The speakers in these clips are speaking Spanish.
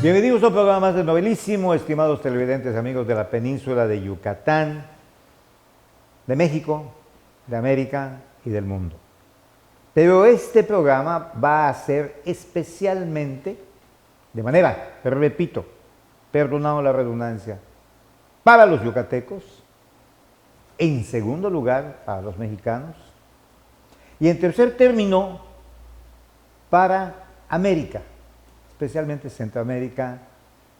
Bienvenidos a un programa más de Novelísimo, estimados televidentes, amigos de la península de Yucatán, de México, de América y del mundo. Pero este programa va a ser especialmente, de manera, repito, perdonado la redundancia, para los yucatecos, en segundo lugar para los mexicanos y en tercer término para América, especialmente Centroamérica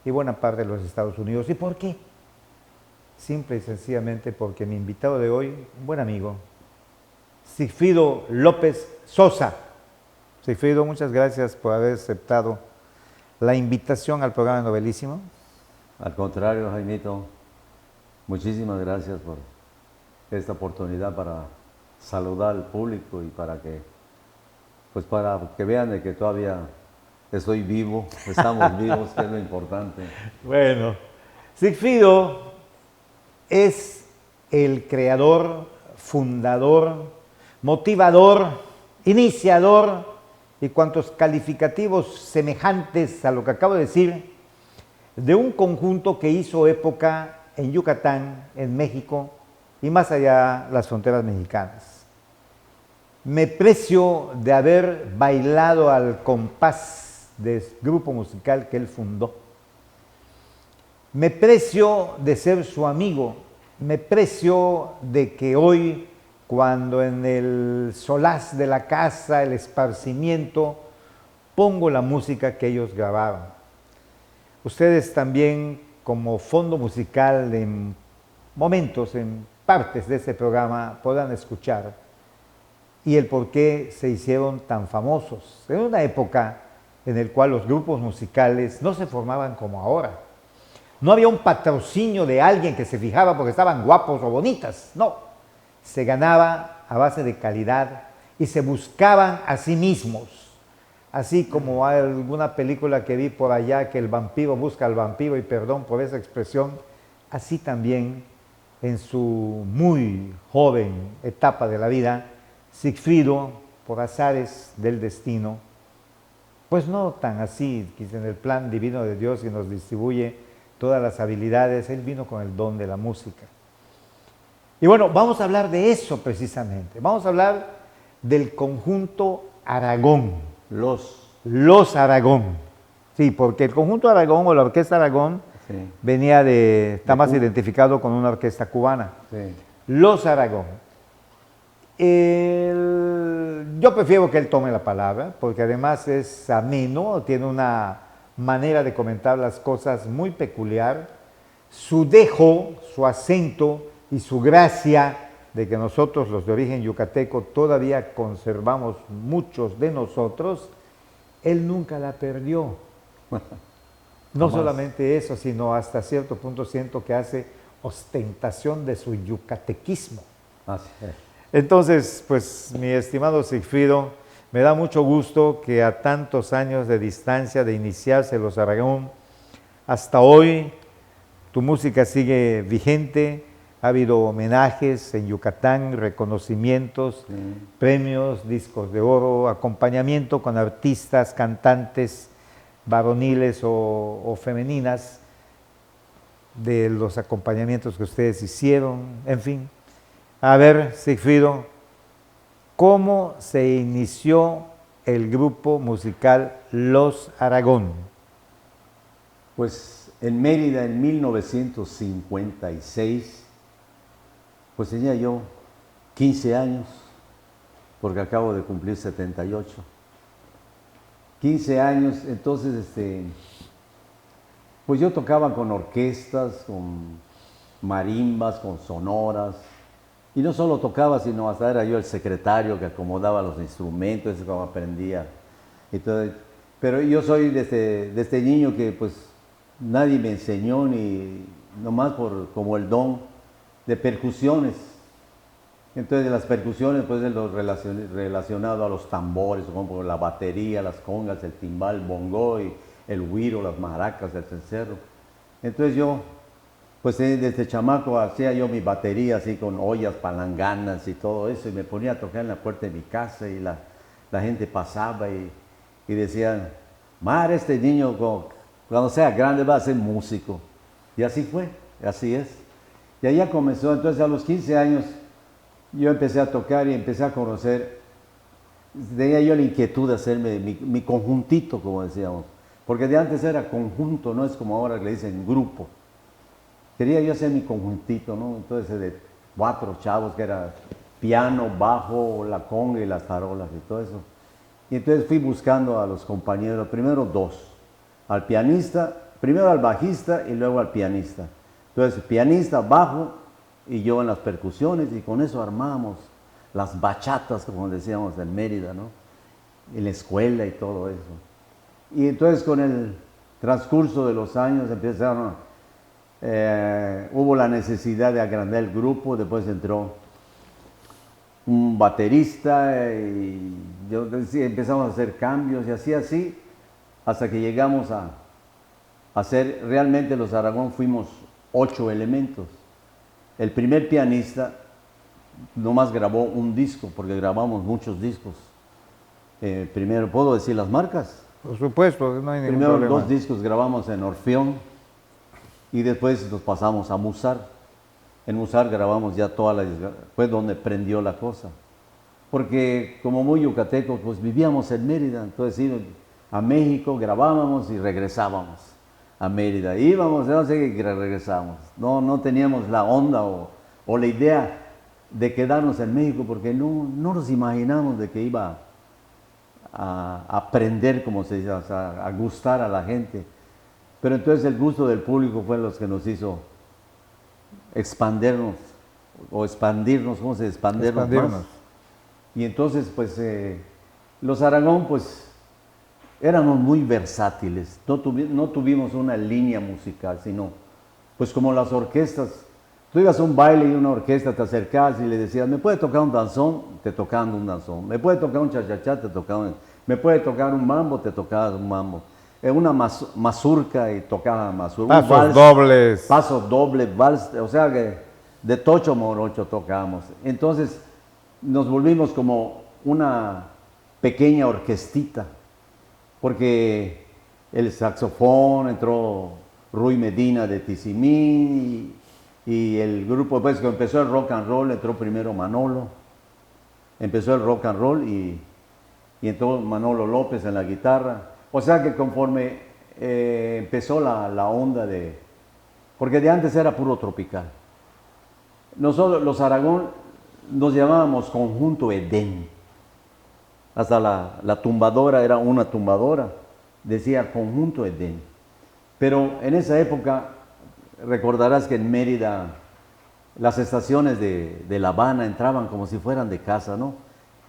y buena parte de los Estados Unidos. ¿Y por qué? Simple y sencillamente porque mi invitado de hoy, un buen amigo, Sigfrido López Sosa. Sigfrido, muchas gracias por haber aceptado la invitación al programa Novelísimo. Al contrario, Jaimito, muchísimas gracias por esta oportunidad para saludar al público y para que vean de que todavía estoy vivo, estamos vivos, que es lo importante. Bueno, Sigfrido es el creador, fundador, motivador, iniciador y cuantos calificativos semejantes a lo que acabo de decir, de un conjunto que hizo época en Yucatán, en México y más allá las fronteras mexicanas. Me precio de haber bailado al compás del grupo musical que él fundó. Me precio de ser su amigo. Me precio de que hoy, cuando en el solaz de la casa, el esparcimiento, pongo la música que ellos grabaron. Ustedes también, como fondo musical, en momentos, en partes de este programa, podrán escuchar y el por qué se hicieron tan famosos. En una época en la cual los grupos musicales no se formaban como ahora. No había un patrocinio de alguien que se fijaba porque estaban guapos o bonitas, no. Se ganaba a base de calidad y se buscaban a sí mismos. Así como hay alguna película que vi por allá que el vampiro busca al vampiro, y perdón por esa expresión, así también en su muy joven etapa de la vida, Sigfrido, por azares del destino, pues no tan así, que en el plan divino de Dios que nos distribuye todas las habilidades, él vino con el don de la música. Y bueno, vamos a hablar de eso precisamente, vamos a hablar del conjunto Aragón. Los Aragón. Sí, porque el conjunto Aragón o la orquesta Aragón venía está más identificado con una orquesta cubana. Sí. Los Aragón. Yo prefiero que él tome la palabra, porque además es ameno, tiene una manera de comentar las cosas muy peculiar. Su dejo, su acento y su gracia de que nosotros, los de origen yucateco, todavía conservamos muchos de nosotros, él nunca la perdió. No solamente eso, sino hasta cierto punto siento que hace ostentación de su yucatequismo. Así es. Entonces, pues mi estimado Sigfrido, me da mucho gusto que a tantos años de distancia de iniciarse los Aragón, hasta hoy tu música sigue vigente, ha habido homenajes en Yucatán, reconocimientos, premios, discos de oro, acompañamiento con artistas, cantantes varoniles o femeninas, de los acompañamientos que ustedes hicieron, en fin. A ver, Sigfrido, ¿cómo se inició el grupo musical Los Aragón? Pues en Mérida en 1956, pues tenía yo 15 años, porque acabo de cumplir 78. 15 años, entonces pues yo tocaba con orquestas, con marimbas, con sonoras. Y no solo tocaba, sino hasta era yo el secretario que acomodaba los instrumentos, eso como aprendía. Entonces, pero yo soy de este niño que pues nadie me enseñó, ni nomás como el don de percusiones. Entonces las percusiones pues es lo relacionado a los tambores, como la batería, las congas, el timbal, el bongo, y el güiro, las maracas, el cencerro. Entonces yo pues desde chamaco hacía yo mi batería así con ollas, palanganas y todo eso, y me ponía a tocar en la puerta de mi casa, y la gente pasaba y decían, Mar, este niño cuando sea grande va a ser músico. Y así fue, así es. Y allá comenzó, entonces a los 15 años yo empecé a tocar y empecé a conocer, tenía yo la inquietud de hacerme mi conjuntito, como decíamos, porque de antes era conjunto, no es como ahora que le dicen grupo. Quería yo hacer mi conjuntito, ¿no? Entonces de 4 chavos que era piano, bajo, la conga y las tarolas y todo eso. Y entonces fui buscando a los compañeros, primero 2, al pianista, primero al bajista y luego al pianista. Entonces pianista, bajo y yo en las percusiones y con eso armamos las bachatas, como decíamos en Mérida, ¿no? En la escuela y todo eso. Y entonces con el transcurso de los años empezaron, hubo la necesidad de agrandar el grupo, después entró un baterista y empezamos a hacer cambios y así, hasta que llegamos a hacer, realmente los Aragón fuimos 8 elementos. El primer pianista nomás grabó un disco, porque grabamos muchos discos. Primero, ¿puedo decir las marcas? Por supuesto, no hay ningún Primero problema. 2 discos grabamos en Orfeón y después nos pasamos a Musar. En Musar grabamos ya fue donde prendió la cosa. Porque como muy yucatecos, pues vivíamos en Mérida, entonces íbamos a México, grabábamos y regresábamos a Mérida. Íbamos, no sé qué, regresábamos. No teníamos la onda o la idea de quedarnos en México porque no nos imaginamos de que iba a aprender, como se dice, a gustar a la gente. Pero entonces el gusto del público fue los que nos hizo expandirnos, ¿cómo se dice? Expandirnos más. Y entonces, pues, los Aragón, pues, éramos muy versátiles. No tuvimos una línea musical, sino, pues, como las orquestas. Tú ibas a un baile y una orquesta, te acercabas y le decías, ¿me puede tocar un danzón? Te tocaban un danzón. ¿Me puede tocar un chachachá? Te tocaban. ¿Me puede tocar un mambo? Te tocabas un mambo. Una mazurca y tocaba mazurca. Pasos dobles. Pasos dobles, vals, o sea que de tocho morocho tocábamos. Entonces nos volvimos como una pequeña orquestita, porque el saxofón entró Ruy Medina de Tizimín y el grupo, pues que empezó el rock and roll, entró primero Manolo, empezó el rock and roll y entró Manolo López en la guitarra. O sea que conforme empezó la onda porque de antes era puro tropical. Nosotros, los Aragón, nos llamábamos Conjunto Edén. Hasta la tumbadora era una tumbadora, decía Conjunto Edén. Pero en esa época, recordarás que en Mérida las estaciones de La Habana entraban como si fueran de casa, ¿no?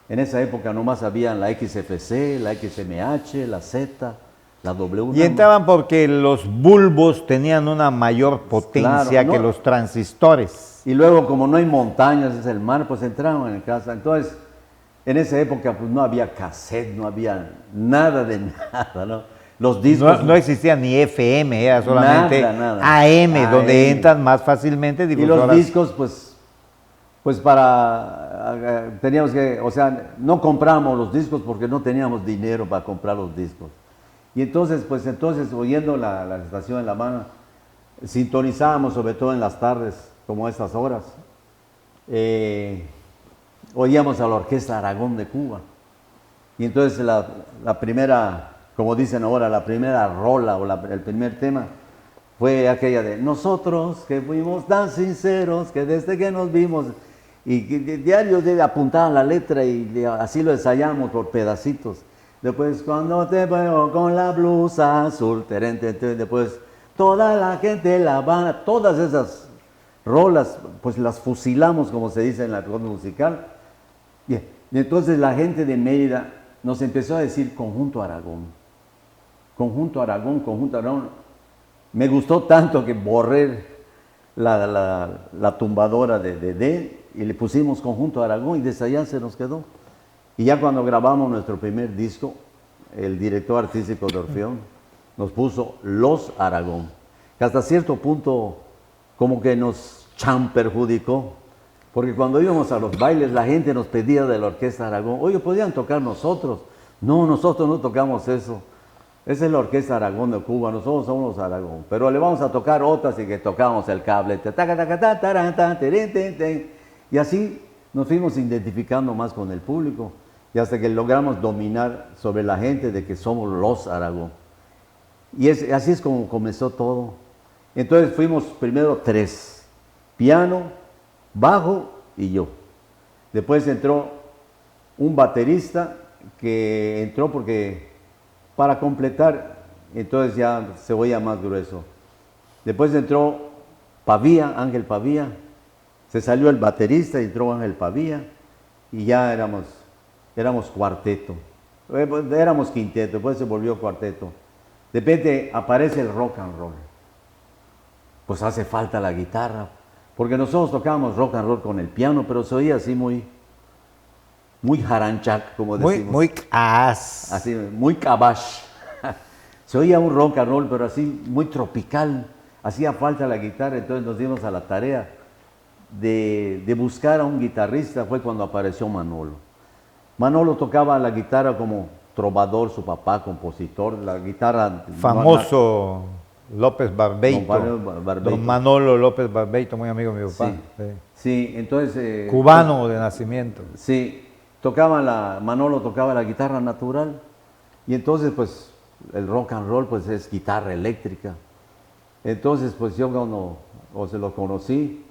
En esa época nomás habían la XFC, la XMH, la Z, la W. Y entraban porque los bulbos tenían una mayor potencia, claro, que los transistores. Y luego, como no hay montañas, es el mar, pues entraban en casa. Entonces, en esa época pues no había cassette, no había nada de nada, ¿no? Los discos... No existía ni FM, era solamente nada. AM, donde entran más fácilmente difusoras. Y los discos, pues teníamos que, o sea, no compramos los discos porque no teníamos dinero para comprar los discos. Y entonces, oyendo la estación en La Habana, sintonizábamos, sobre todo en las tardes, como estas horas, oíamos a la Orquesta Aragón de Cuba. Y entonces la primera, como dicen ahora, la primera rola o el primer tema fue aquella de nosotros que fuimos tan sinceros que desde que nos vimos... Y diarios apuntaban la letra y así lo ensayamos por pedacitos. Después, cuando te veo con la blusa azul, después, toda la gente de La Habana, todas esas rolas, pues las fusilamos, como se dice en la cosa musical. Y entonces la gente de Mérida nos empezó a decir Conjunto Aragón. Conjunto Aragón, Conjunto Aragón. Me gustó tanto que borré la tumbadora de y le pusimos Conjunto Aragón y desde allá se nos quedó. Y ya cuando grabamos nuestro primer disco, el director artístico de Orfeón nos puso Los Aragón, que hasta cierto punto como que nos perjudicó, porque cuando íbamos a los bailes la gente nos pedía de la Orquesta Aragón, oye, ¿podían tocar nosotros? No, nosotros no tocamos eso. Esa es la Orquesta Aragón de Cuba, nosotros somos los Aragón. Pero le vamos a tocar otras y que tocamos el cable. Y así nos fuimos identificando más con el público. Y hasta que logramos dominar sobre la gente de que somos los Aragón. Y así es como comenzó todo. Entonces fuimos primero 3. Piano, bajo y yo. Después entró un baterista que entró porque para completar, entonces ya se oía más grueso. Después entró Pavía, Ángel Pavía. Se salió el baterista y entró Ángel Pavía. Y ya éramos cuarteto. Éramos quinteto, después se volvió cuarteto. De repente aparece el rock and roll. Pues hace falta la guitarra. Porque nosotros tocábamos rock and roll con el piano, pero se oía así muy jaranchac, como decimos. Muy cas. Así, muy cabash. Se oía un rock and roll, pero así muy tropical. Hacía falta la guitarra, entonces nos dimos a la tarea de buscar a un guitarrista. Fue cuando apareció Manolo. Manolo tocaba la guitarra como trovador, su papá, compositor, la guitarra... Famoso López Barbeito. Barbeito. Don Manolo López Barbeito, muy amigo de mi papá. Sí, entonces... Cubano de nacimiento. Sí, Manolo tocaba la guitarra natural y entonces pues el rock and roll pues es guitarra eléctrica. Entonces pues yo cuando se lo conocí,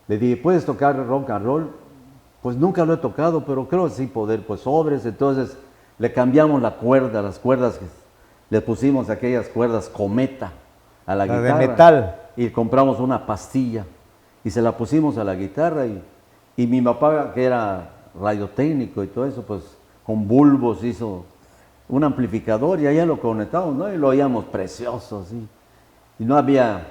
le dije, ¿puedes tocar rock and roll? Pues nunca lo he tocado, pero creo que sí poder, pues sobres. Entonces le cambiamos las cuerdas, le pusimos aquellas cuerdas cometa a la guitarra. De metal. Y compramos una pastilla y se la pusimos a la guitarra y mi papá, que era radiotécnico y todo eso, pues con bulbos hizo un amplificador y allá lo conectamos, ¿no? Y lo oíamos precioso, así. Y no había,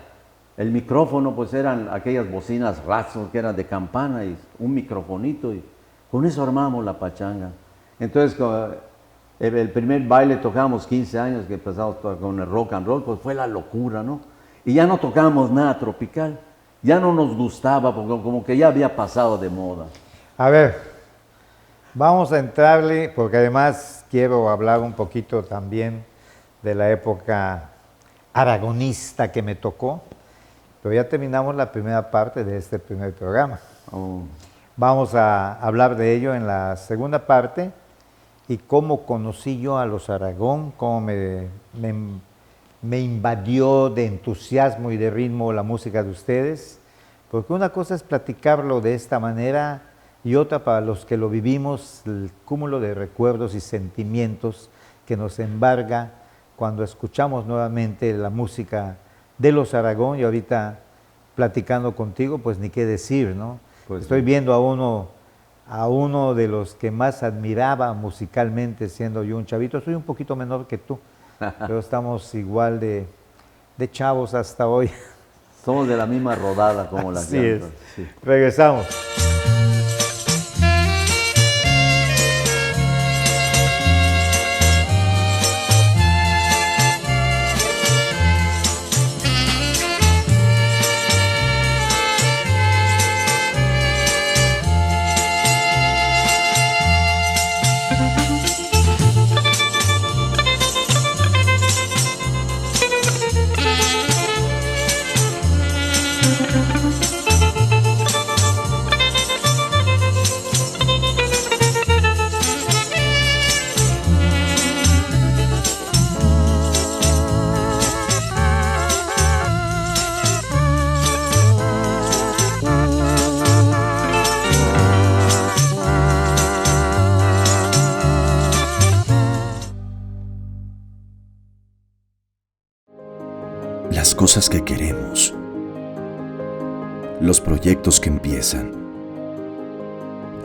el micrófono, pues eran aquellas bocinas Ratson que eran de campana y un microfonito y con eso armamos la pachanga. Entonces, el primer baile tocamos 15 años que empezamos con el rock and roll, pues fue la locura, ¿no? Y ya no tocábamos nada tropical, ya no nos gustaba, porque como que ya había pasado de moda. A ver, vamos a entrarle, porque además quiero hablar un poquito también de la época aragonista que me tocó, pero ya terminamos la primera parte de este primer programa. Vamos a hablar de ello en la segunda parte y cómo conocí yo a los Aragón, cómo me invadió de entusiasmo y de ritmo la música de ustedes, porque una cosa es platicarlo de esta manera y otra para los que lo vivimos, el cúmulo de recuerdos y sentimientos que nos embarga cuando escuchamos nuevamente la música de los Aragón. Y ahorita platicando contigo, pues ni qué decir, ¿no? Pues estoy viendo a uno de los que más admiraba musicalmente, siendo yo un chavito. Soy un poquito menor que tú, pero estamos igual de chavos hasta hoy. Somos de la misma rodada como las llantas. Sí. Regresamos. Las cosas que queremos, los proyectos que empiezan,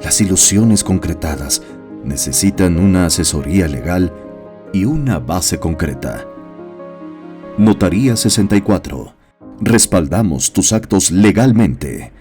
las ilusiones concretadas necesitan una asesoría legal y una base concreta. Notaría 64. Respaldamos tus actos legalmente.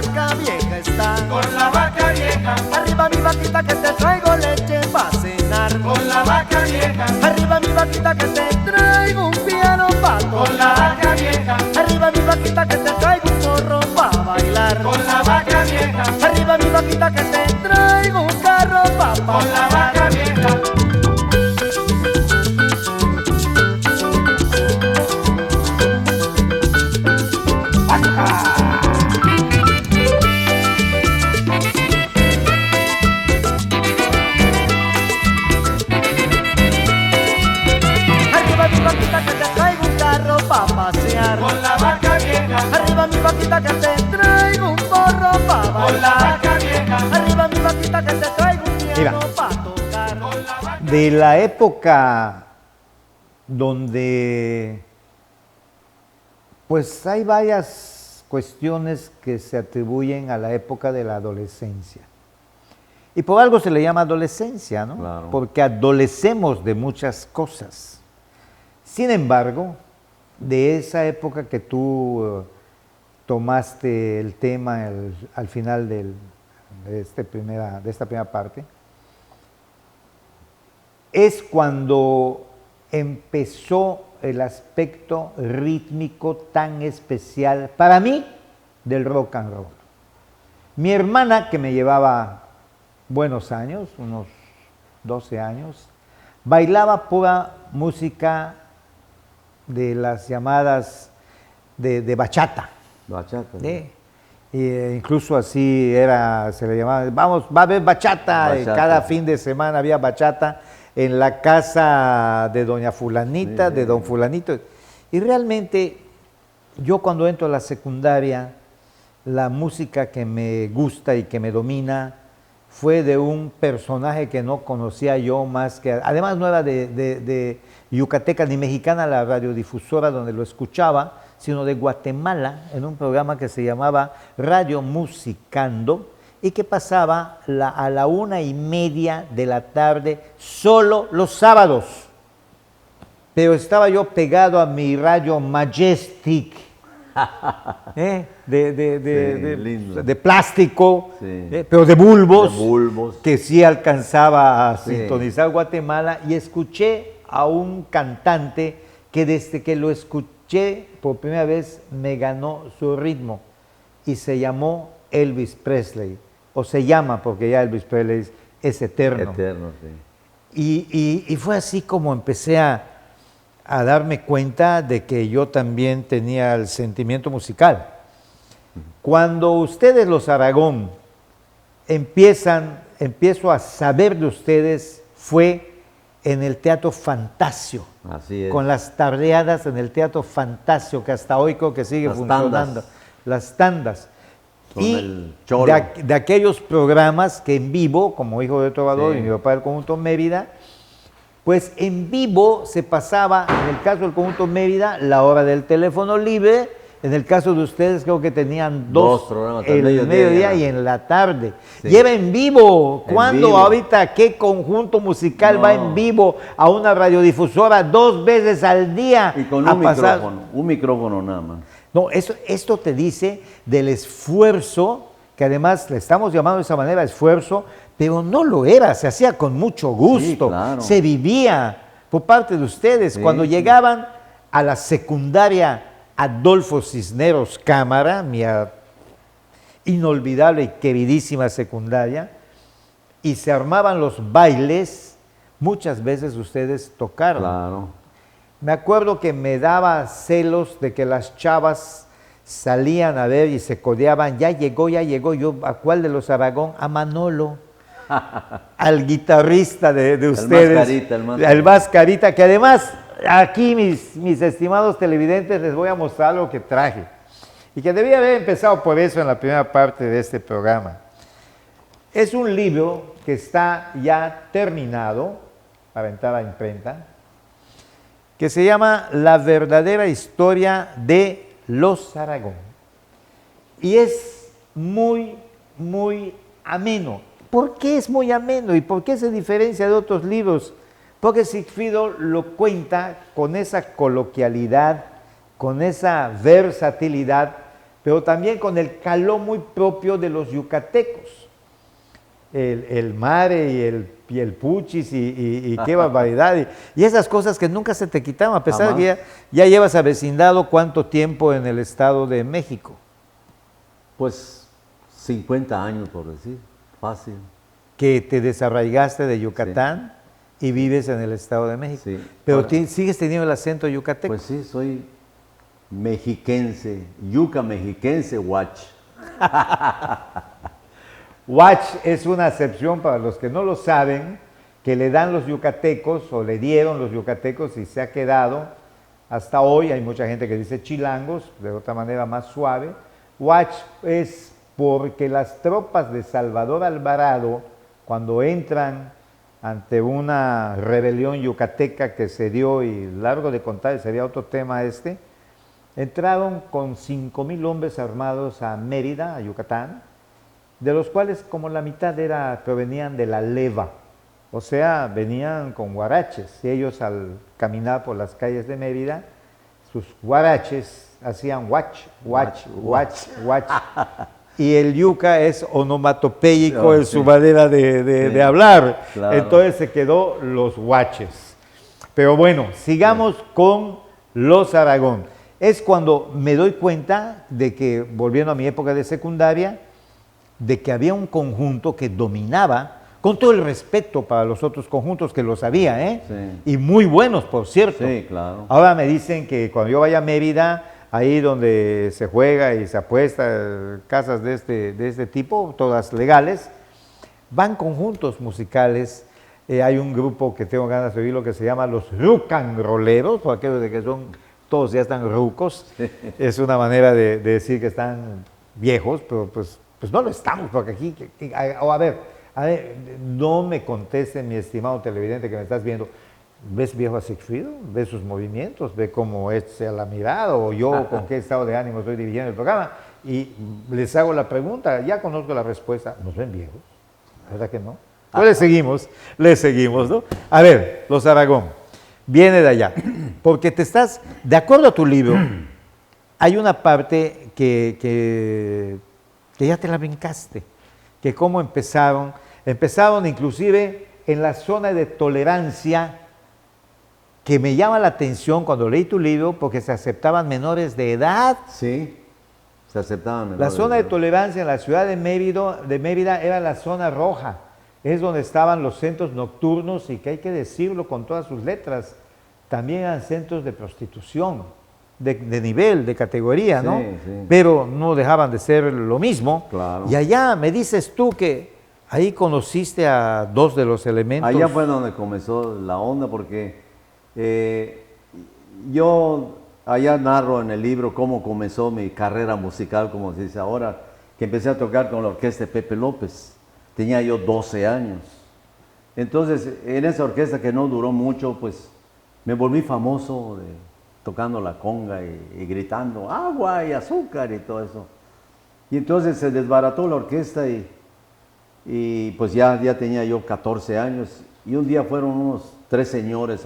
vaca vieja está. Con la vaca vieja, Arriba mi vaquita que te traigo leche pa' cenar. con la vaca vieja, Arriba mi vaquita que te traigo un piano pa' con la tocar. vaca vieja, Arriba mi vaquita que te traigo un morro pa' bailar. con la vaca vieja, Arriba mi vaquita que te traigo un carro pa' con la pasear. vaca vieja. Arriba mi vaquita que te traigo un carro pa' pasear. Con la vaca vieja, Arriba mi vaquita que te traigo un morro pa' con la bailar. vaca vieja, Arriba mi vaquita que te traigo un piano Mira. pa' tocar. con la vaca. De la época donde pues hay varias cuestiones que se atribuyen a la época de la adolescencia. Y por algo se le llama adolescencia, ¿no? Claro. Porque adolecemos de muchas cosas. Sin embargo, de esa época que tú tomaste el tema al final de esta primera parte, es cuando empezó el aspecto rítmico tan especial para mí del rock and roll. Mi hermana, que me llevaba buenos años, unos 12 años, bailaba pura música de las llamadas de bachata. Bachata. ¿sí? Incluso así era, se le llamaba, vamos, va a haber bachata. Bachata. Cada fin de semana había bachata en la casa de doña fulanita, Sí, de sí. don fulanito. Y realmente yo cuando entro a la secundaria, la música que me gusta y que me domina fue de un personaje que no conocía yo más que, además no era de yucateca ni mexicana la radiodifusora donde lo escuchaba, sino de Guatemala, en un programa que se llamaba Radio Musicando, y que pasaba a la 1:30 de la tarde, solo los sábados. Pero estaba yo pegado a mi radio Majestic, lindo. de plástico, Sí. pero de bulbos, De bulbos. que sí alcanzaba a Sí. sintonizar Guatemala, y escuché a un cantante que desde que lo escuché por primera vez me ganó su ritmo, y se llamó Elvis Presley, o se llama porque ya Elvis Presley es eterno. Eterno, sí. Y fue así como empecé a darme cuenta de que yo también tenía el sentimiento musical. Cuando ustedes, los Aragón, empiezo a saber de ustedes, fue en el Teatro Fantasio, Así es. con las tardeadas en el Teatro Fantasio, que hasta hoy creo que sigue Las funcionando. tandas. Las tandas. Con Y el cholo. de aquellos programas que en vivo, como Hijo de Trovador Sí. y mi papá del Conjunto Mérida, pues en vivo se pasaba, en el caso del Conjunto Mérida, la hora del teléfono libre. En el caso de ustedes creo que tenían dos programas, al el mediodía mediodía y y en la tarde. Sí. Lleva en vivo. En ¿Cuándo vivo. ahorita qué conjunto musical va en No. vivo a una radiodifusora 2 veces al día? Y con a un micrófono nada más. No, esto te dice del esfuerzo, que además le estamos llamando de esa manera esfuerzo, pero no lo era, se hacía con mucho gusto, claro. se vivía por parte de ustedes. Sí, Cuando sí. llegaban a la secundaria Adolfo Cisneros Cámara, mi inolvidable y queridísima secundaria, y se armaban los bailes, muchas veces ustedes tocaron. Claro. Me acuerdo que me daba celos de que las chavas salían a ver y se codeaban, ya llegó, yo, ¿a cuál de los Aragón? A Manolo, al guitarrista de ustedes. Mascarita, el el Mascarita, que además aquí mis estimados televidentes les voy a mostrar lo que traje, y que debía haber empezado por eso en la primera parte de este programa. Es un libro que está ya terminado para entrar a imprenta, que se llama La verdadera historia de los Aragón. Y es muy, muy ameno. ¿Por qué es muy ameno y por qué se diferencia de otros libros? Porque Sigfrido lo cuenta con esa coloquialidad, con esa versatilidad, pero también con el calor muy propio de los yucatecos. El mare y el puchis y qué barbaridad. Y esas cosas que nunca se te quitaban, a pesar de que ya llevas avecindado cuánto tiempo en el Estado de México. Pues 50 años, por decir, fácil. Que te desarraigaste de Yucatán y vives en el Estado de México. Sí. Pero Ahora, sigues teniendo el acento yucateco. pues sí, soy mexiquense, yuca mexiquense, watch. Huach es una acepción para los que no lo saben, que le dan los yucatecos o le dieron los yucatecos y se ha quedado hasta hoy. Hay mucha gente que dice chilangos, de otra manera más suave. Huach es porque las tropas de Salvador Alvarado, cuando entran ante una rebelión yucateca que se dio, y largo de contar, sería otro tema entraron con 5,000 hombres armados a Mérida, a Yucatán, de los cuales como la mitad provenían de la leva, o sea, venían con huaraches, y ellos al caminar por las calles de Mérida, sus huaraches hacían huach, huach, huach, huach, y el yuca es onomatopéyico en su manera de hablar, claro. Entonces se quedó los huaches. Pero bueno, sigamos con los Aragón. Es cuando me doy cuenta de que, volviendo a mi época de secundaria, de que había un conjunto que dominaba, con todo el respeto para los otros conjuntos que los había, Sí. y muy buenos, por cierto. Sí, claro. Ahora me dicen que cuando yo vaya a Mérida, ahí donde se juega y se apuesta, casas de este tipo, todas legales, van conjuntos musicales. Hay un grupo que tengo ganas de oír, lo que se llama los rucanroleros, por aquellos de que todos ya están rucos. Es una manera de decir que están viejos, pero pues no lo estamos, porque aquí, a ver, no me conteste, mi estimado televidente que me estás viendo, ¿ves viejo a Sigfrido? ¿Ves sus movimientos? ¿Ve cómo es a la mirada? ¿O yo con qué estado de ánimo estoy dirigiendo el programa? Y les hago la pregunta, ya conozco la respuesta, ¿nos ven viejos? ¿Verdad que no? Pues le seguimos, ¿no? A ver, los Aragón, viene de allá, porque de acuerdo a tu libro, hay una parte que ya te la brincaste, que cómo empezaron inclusive en la zona de tolerancia, que me llama la atención cuando leí tu libro, porque se aceptaban menores de edad. Sí, se aceptaban. La zona de tolerancia en la ciudad de Mérida era la zona roja, es donde estaban los centros nocturnos y que hay que decirlo con todas sus letras, también eran centros de prostitución, de nivel, de categoría, ¿no? Sí, sí. Pero no dejaban de ser lo mismo. Claro. Y allá me dices tú que ahí conociste a dos de los elementos. Allá fue donde comenzó la onda, porque yo allá narro en el libro cómo comenzó mi carrera musical, como se dice ahora, que empecé a tocar con la orquesta de Pepe López. Tenía yo 12 años. Entonces, en esa orquesta que no duró mucho, pues me volví famoso tocando la conga y gritando agua y azúcar y todo eso. Y entonces se desbarató la orquesta y pues ya tenía yo 14 años. Y un día fueron unos 3 señores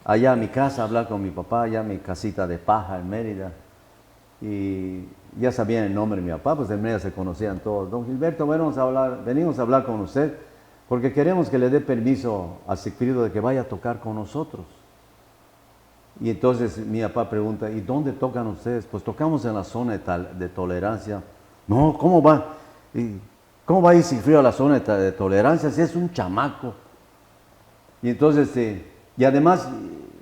allá a mi casa a hablar con mi papá, allá a mi casita de paja en Mérida. Y ya sabían el nombre de mi papá, pues en Mérida se conocían todos. Don Gilberto, venimos a hablar con usted porque queremos que le dé permiso a Sigfrido de que vaya a tocar con nosotros. Y entonces mi papá pregunta, ¿y dónde tocan ustedes? Pues tocamos en la zona de tolerancia. No, ¿cómo va? ¿Cómo va a ir Sigfrido a la zona de tolerancia si es un chamaco? Y entonces, y además,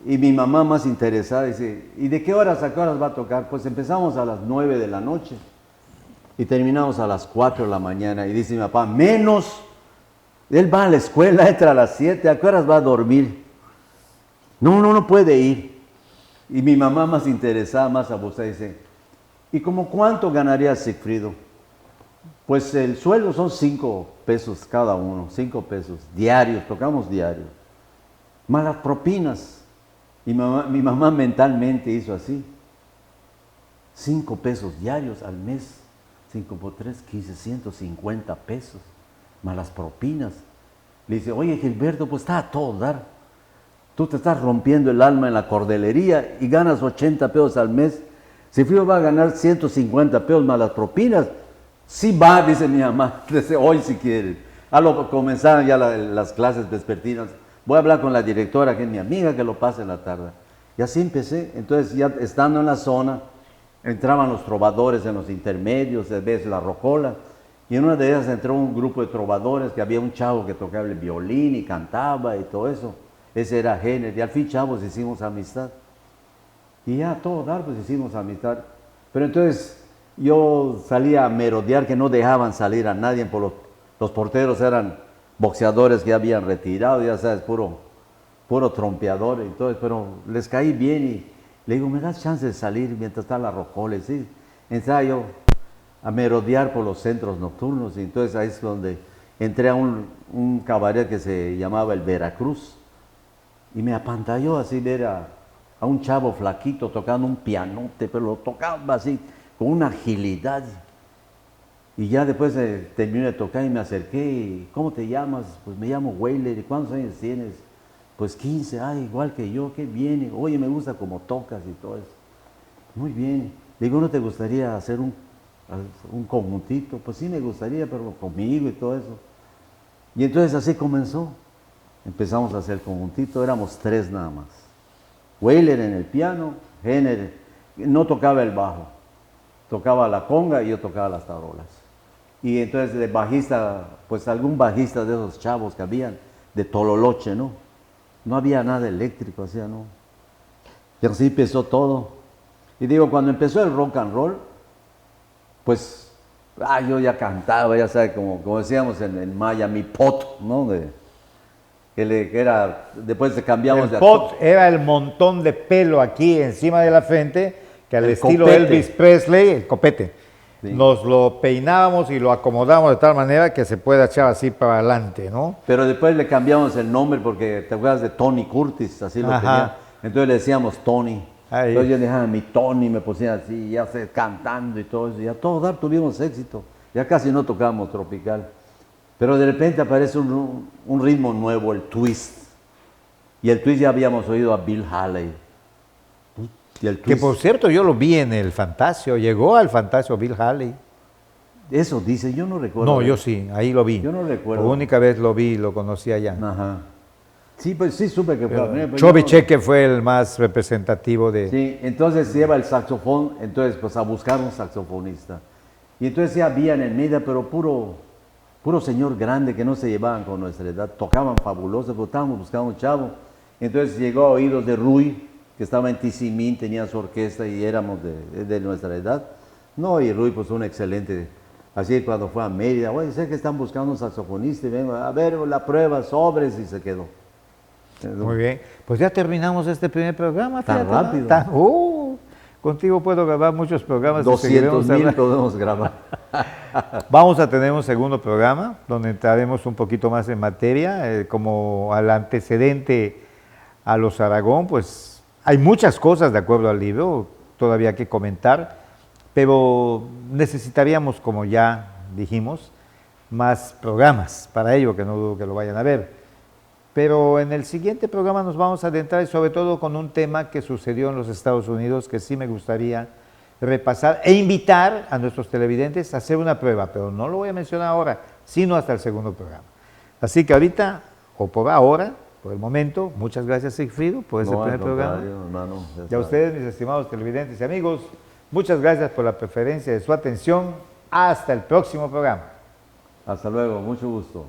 y mi mamá más interesada dice, ¿y de qué horas a qué horas va a tocar? Pues empezamos a las 9 de la noche y terminamos a las 4 de la mañana. Y dice mi papá, menos, él va a la escuela, entra a las 7, ¿a qué horas va a dormir? No puede ir. Y mi mamá más interesada, más abusada, dice, ¿y como cuánto ganaría Sigfrido? Pues el sueldo son 5 pesos cada uno, 5 pesos diarios, tocamos diarios. Más las propinas. Y mi mamá mentalmente hizo así. 5 pesos diarios al mes, 5 por 3, 15, 150 pesos. Más las propinas. Le dice, oye Gilberto, pues está a todo dar. Tú te estás rompiendo el alma en la cordelería y ganas 80 pesos al mes. Sigfrido va a ganar 150 pesos más las propinas. Sí va, dice mi mamá, desde hoy si quiere. Comenzaron ya las clases vespertinas. Voy a hablar con la directora, que es mi amiga, que lo pase en la tarde. Y así empecé. Entonces, ya estando en la zona, entraban los trovadores en los intermedios, a veces la rocola. Y en una de ellas entró un grupo de trovadores, que había un chavo que tocaba el violín y cantaba y todo eso. Ese era Géner. Y al fin, chavos, hicimos amistad. Y ya a todo dar, pues hicimos amistad. Pero entonces yo salía a merodear, que no dejaban salir a nadie, por los porteros eran boxeadores que ya habían retirado, ya sabes, puro trompeador. Entonces, pero les caí bien y le digo, ¿me das chance de salir mientras está la rocola? Sí, entraba yo a merodear por los centros nocturnos y entonces ahí es donde entré a un cabaret que se llamaba el Veracruz y me apantalló así ver a un chavo flaquito tocando un pianote, pero lo tocaba así con una agilidad. Y ya después terminé de tocar y me acerqué y, ¿cómo te llamas? Pues me llamo Weiler. ¿Y cuántos años tienes? Pues 15, igual que yo, qué bien. Oye, me gusta cómo tocas y todo eso. Muy bien. Le digo, ¿no te gustaría hacer un conjuntito? Pues sí me gustaría, pero conmigo y todo eso. Y entonces así comenzó. Empezamos a hacer conjuntito, éramos 3 nada más. Weiler en el piano, Géner no tocaba el bajo, tocaba la conga y yo tocaba las tarolas. Y entonces de bajista, pues algún bajista de esos chavos que habían, de Tololoche, ¿no? No había nada eléctrico, así, ¿no? Y así empezó todo. Y digo, cuando empezó el rock and roll, pues, yo ya cantaba, ya sabes, como decíamos en maya, mi pot, ¿no? Que era, después cambiamos de El pot era el montón de pelo aquí encima de la frente, que al El estilo copete. Elvis Presley, el copete. Sí. Nos lo peinábamos y lo acomodábamos de tal manera que se pueda echar así para adelante, ¿no? Pero después le cambiamos el nombre porque te acuerdas de Tony Curtis, así lo Ajá. tenía. Entonces le decíamos Tony. Ahí. Entonces yo dije, mi Tony, me pusieron así, ya sé, cantando y todo eso. Y a todo dar tuvimos éxito. Ya casi no tocábamos tropical. Pero de repente aparece un ritmo nuevo, el twist. Y el twist ya habíamos oído a Bill Haley. Y el Que twist, por cierto yo lo vi en el Fantasio, llegó al Fantasio Bill Haley. eso dice, yo no recuerdo. No, yo sí, ahí lo vi. Yo no recuerdo. Por única vez lo vi, lo conocí allá. Ajá. Sí, pues sí supe que fue. Pero Chubby yo no- Checker fue el más representativo de... Sí, entonces lleva el saxofón, entonces pues a buscar un saxofonista. Y entonces ya había en el medio, pero puro señor grande que no se llevaban con nuestra edad, tocaban fabulosos, pero estábamos buscando un chavo. Entonces llegó a oídos de Rui, que estaba en Tizimín, tenía su orquesta y éramos de nuestra edad. No, y Rui pues un excelente, así cuando fue a Mérida, oye, sé que están buscando un saxofonista y vengo a ver la prueba, sobres y se quedó. Muy bien. Pues ya terminamos este primer programa. Tan fíjate, ¿no? rápido. Contigo puedo grabar muchos programas. y 200,000 seguiremos hablando. podemos grabar. Vamos a tener un segundo programa donde entraremos un poquito más en materia, como al antecedente a los Aragón, pues hay muchas cosas de acuerdo al libro, todavía que comentar, pero necesitaríamos, como ya dijimos, más programas para ello, que no dudo que lo vayan a ver. Pero en el siguiente programa nos vamos a adentrar sobre todo con un tema que sucedió en los Estados Unidos que sí me gustaría repasar e invitar a nuestros televidentes a hacer una prueba, pero no lo voy a mencionar ahora, sino hasta el segundo programa. Así que ahorita, o por ahora, por el momento, muchas gracias Sigfrido por ese No, al primer programa. contrario, hermano, ya Y a está. ustedes, mis estimados televidentes y amigos, muchas gracias por la preferencia de su atención. Hasta el próximo programa. Hasta luego, mucho gusto.